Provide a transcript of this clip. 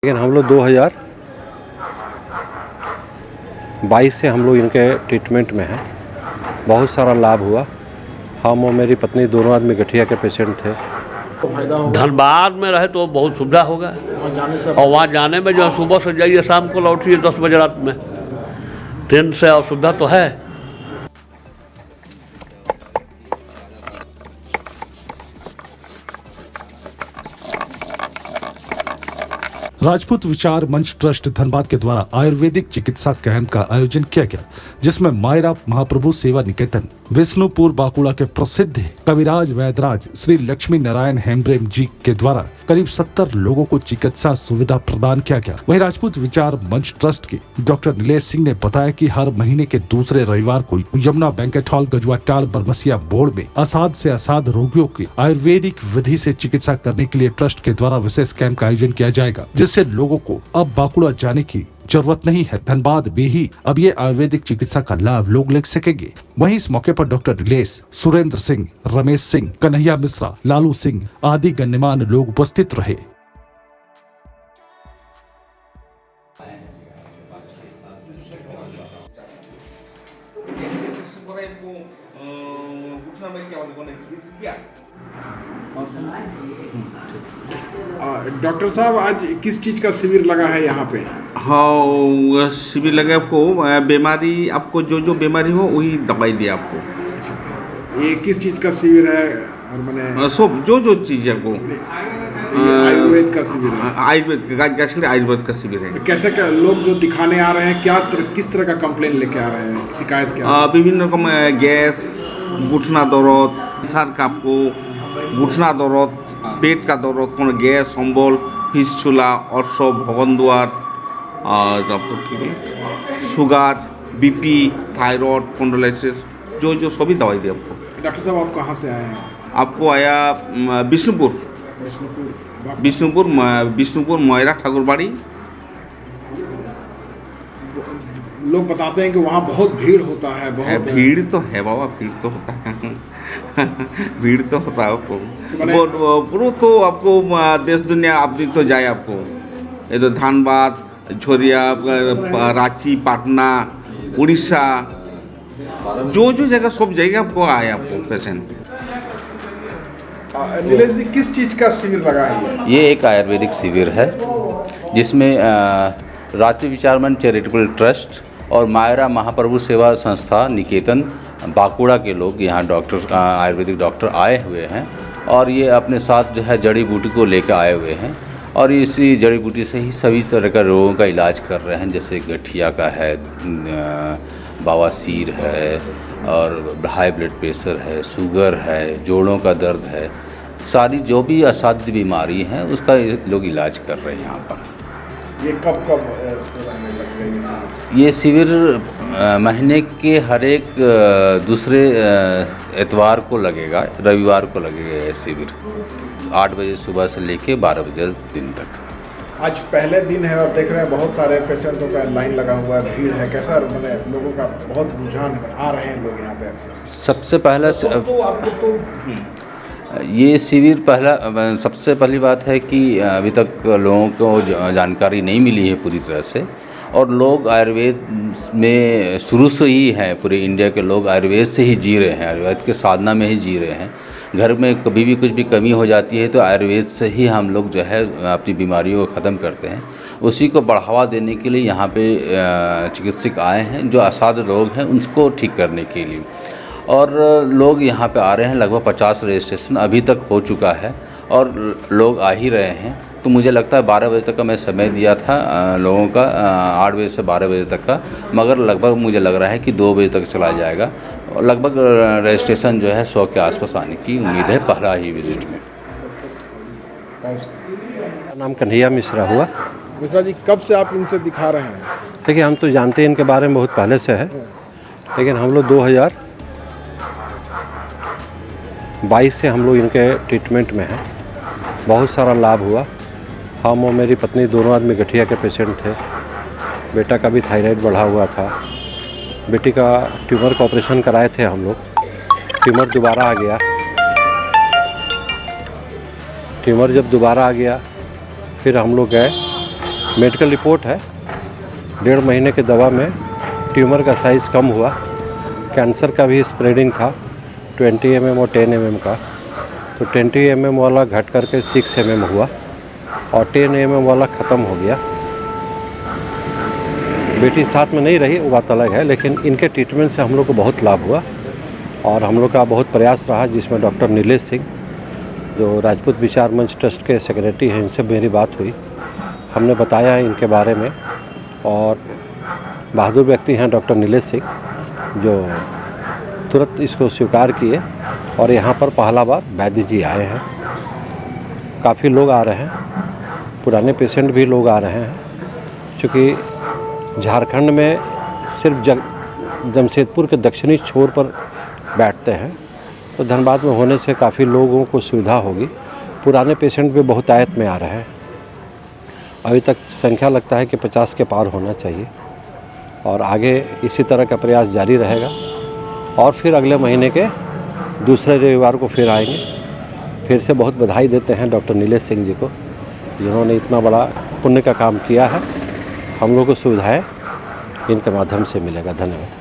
लेकिन हम लोग 2022 से हम लोग इनके ट्रीटमेंट में हैं। बहुत सारा लाभ हुआ। हम और मेरी पत्नी दोनों आदमी गठिया के पेशेंट थे। धनबाद में रहे तो बहुत सुविधा होगा और वहाँ जाने में जो है सुबह से जाइए शाम को लौटिए 10 बजे रात में। ट्रेन से असुविधा तो है। राजपूत विचार मंच ट्रस्ट धनबाद के द्वारा आयुर्वेदिक चिकित्सा कैंप का आयोजन किया गया, जिसमें मायरा महाप्रभु सेवा निकेतन विष्णुपुर बाकुड़ा के प्रसिद्ध कविराज वैदराज श्री लक्ष्मी नारायण हेम्ब्रेम जी के द्वारा करीब 70 लोगों को चिकित्सा सुविधा प्रदान किया गया। वहीं राजपूत विचार मंच ट्रस्ट के डॉक्टर नीलेश सिंह ने बताया कि हर महीने के दूसरे रविवार को Yamuna banquet hall Gajwatal Barmasia board में असाध से असाध रोगियों की आयुर्वेदिक विधि से चिकित्सा करने के लिए ट्रस्ट के द्वारा विशेष कैंप का आयोजन किया जाएगा, जिससे लोगों को अब बाकुड़ा जाने की जरूरत नहीं है। धनबाद में ही अब ये आयुर्वेदिक चिकित्सा का लाभ लोग ले सकेंगे। वहीं इस मौके पर डॉक्टर नीलेश, सुरेंद्र सिंह, रमेश सिंह, कन्हैया मिश्रा, लालू सिंह आदि गण्यमान्य लोग उपस्थित रहे। डॉक्टर साहब, आज किस चीज़ का शिविर लगा है यहाँ पे? हाँ, शिविर लगा आपको बीमारी, आपको जो बीमारी हो वही दवाई दिया आपको। ये किस चीज़ का शिविर है? और मैंने सब जो चीज़ है आपको आयुर्वेद का शिविर है। आयुर्वेद का शिविर है। कैसे लोग जो दिखाने आ रहे हैं किस तरह का कंप्लेन लेके आ रहे हैं, शिकायत क्या? विभिन्न रकम गैस, घुटना दर्द, सर का आपको घुटना दर्द, पेट का दर्द, কোনো গ্যাস, অম্বল, ফিসচুলা, অর্শব, ভগন্দুয়ার, और आपको शुगर, बीपी, थायराइड, स्पॉन्डिलोसिस, जो सभी दवाई दी आपको। डॉक्टर साहब, आप कहाँ से आए हैं? आपको आया विष्णुपुर मोयरा ठाकुरबाड़ी। लोग बताते हैं कि वहाँ बहुत भीड़ होता है। बहुत भीड़ तो है बाबा, भीड़ तो होता है भीड़ तो होता है आपको। वो तो आपको देश दुनिया आदमी तो जाए आपको। ये तो धनबाद, झोरिया, रांची, पटना, उड़ीसा, जो जगह सब जगह आपको आए आपको पेशेंट। नीलेश जी, किस चीज़ का शिविर लगा है? ये एक आयुर्वेदिक शिविर है, जिसमें राजपूत विचार मंच चैरिटेबल ट्रस्ट और मायरा महाप्रभु सेवा संस्था निकेतन बाकुड़ा के लोग यहाँ डॉक्टर आयुर्वेदिक डॉक्टर आए हुए हैं और ये अपने साथ जो है जड़ी बूटी को लेकर आए हुए हैं और इसी जड़ी बूटी से ही सभी तरह का रोगों का इलाज कर रहे हैं। जैसे गठिया का है, बवासीर है और हाई ब्लड प्रेशर है, शुगर है, जोड़ों का दर्द है, सारी जो भी असाध्य बीमारी है उसका लोग इलाज कर रहे हैं यहाँ पर। ये कब लगेगा ये शिविर? ये शिविर महीने के हर एक दूसरे एतवार को लगेगा, रविवार को लगेगा ये शिविर, 8 बजे सुबह से लेके 12 बजे दिन तक। आज पहले दिन है और देख रहे हैं बहुत सारे पेशेंटों का लाइन लगा हुआ है, भीड़ है। कैसा मैंने लोगों का बहुत रुझान आ रहे हैं लोग यहाँ पे अक्सर? सबसे पहला ये शिविर सबसे पहली बात है कि अभी तक लोगों को जानकारी नहीं मिली है पूरी तरह से और लोग आयुर्वेद में शुरू से ही हैं। पूरे इंडिया के लोग आयुर्वेद से ही जी रहे हैं, आयुर्वेद के साधना में ही जी रहे हैं। घर में कभी भी कुछ भी कमी हो जाती है तो आयुर्वेद से ही हम लोग जो है अपनी बीमारियों को ख़त्म करते हैं। उसी को बढ़ावा देने के लिए यहाँ पे चिकित्सक आए हैं जो असाध्य रोग हैं उनको ठीक करने के लिए, और लोग यहाँ पे आ रहे हैं। लगभग 50 रजिस्ट्रेशन अभी तक हो चुका है और लोग आ ही रहे हैं। तो मुझे लगता है 12 बजे तक का मैं समय दिया था लोगों का, 8 बजे से 12 बजे तक का, मगर लगभग मुझे लग रहा है कि 2 बजे तक चला जाएगा और लगभग रजिस्ट्रेशन जो है 100 के आसपास आने की उम्मीद है पहला ही विजिट में। मेरा नाम कन्हैया मिश्रा हुआ। मिश्रा जी, कब से आप इनसे दिखा रहे हैं? देखिए, हम तो जानते हैं इनके बारे में बहुत पहले से है, लेकिन हम लोग 2022 से हम लोग इनके ट्रीटमेंट में हैं। बहुत सारा लाभ हुआ। हम और मेरी पत्नी दोनों आदमी गठिया के पेशेंट थे। बेटा का भी थायराइड बढ़ा हुआ था। बेटी का ट्यूमर का ऑपरेशन कराए थे हम लोग। ट्यूमर दोबारा आ गया। ट्यूमर जब दोबारा आ गया फिर हम लोग गए मेडिकल रिपोर्ट है, 1.5 महीने के दवा में ट्यूमर का साइज़ कम हुआ। कैंसर का भी स्प्रेडिंग था 20 mm और 10 mm का, तो 20 mm वाला घट करके 6 mm हुआ और 10 mm वाला ख़त्म हो गया। बेटी साथ में नहीं रही, वो बात अलग है, लेकिन इनके ट्रीटमेंट से हम लोग को बहुत लाभ हुआ और हम लोग का बहुत प्रयास रहा, जिसमें डॉक्टर नीलेश सिंह जो राजपूत विचार मंच ट्रस्ट के सेक्रेटरी हैं, इनसे मेरी बात हुई, हमने बताया है इनके बारे में। और बहादुर व्यक्ति हैं डॉक्टर नीलेश सिंह, जो तुरंत इसको स्वीकार किए और यहाँ पर पहला बार वैद्य जी आए हैं। काफ़ी लोग आ रहे हैं, पुराने पेशेंट भी लोग आ रहे हैं, क्योंकि झारखंड में सिर्फ जमशेदपुर के दक्षिणी छोर पर बैठते हैं, तो धनबाद में होने से काफ़ी लोगों को सुविधा होगी। पुराने पेशेंट भी बहुत आयत में आ रहे हैं। अभी तक संख्या लगता है कि 50 के पार होना चाहिए और आगे इसी तरह का प्रयास जारी रहेगा। और फिर अगले महीने के दूसरे रविवार को फिर आएंगे। फिर से बहुत बधाई देते हैं डॉक्टर नीलेश सिंह जी को, जिन्होंने इतना बड़ा पुण्य का काम किया है। हम लोग को सुविधाएँ इनके माध्यम से मिलेगा। धन्यवाद।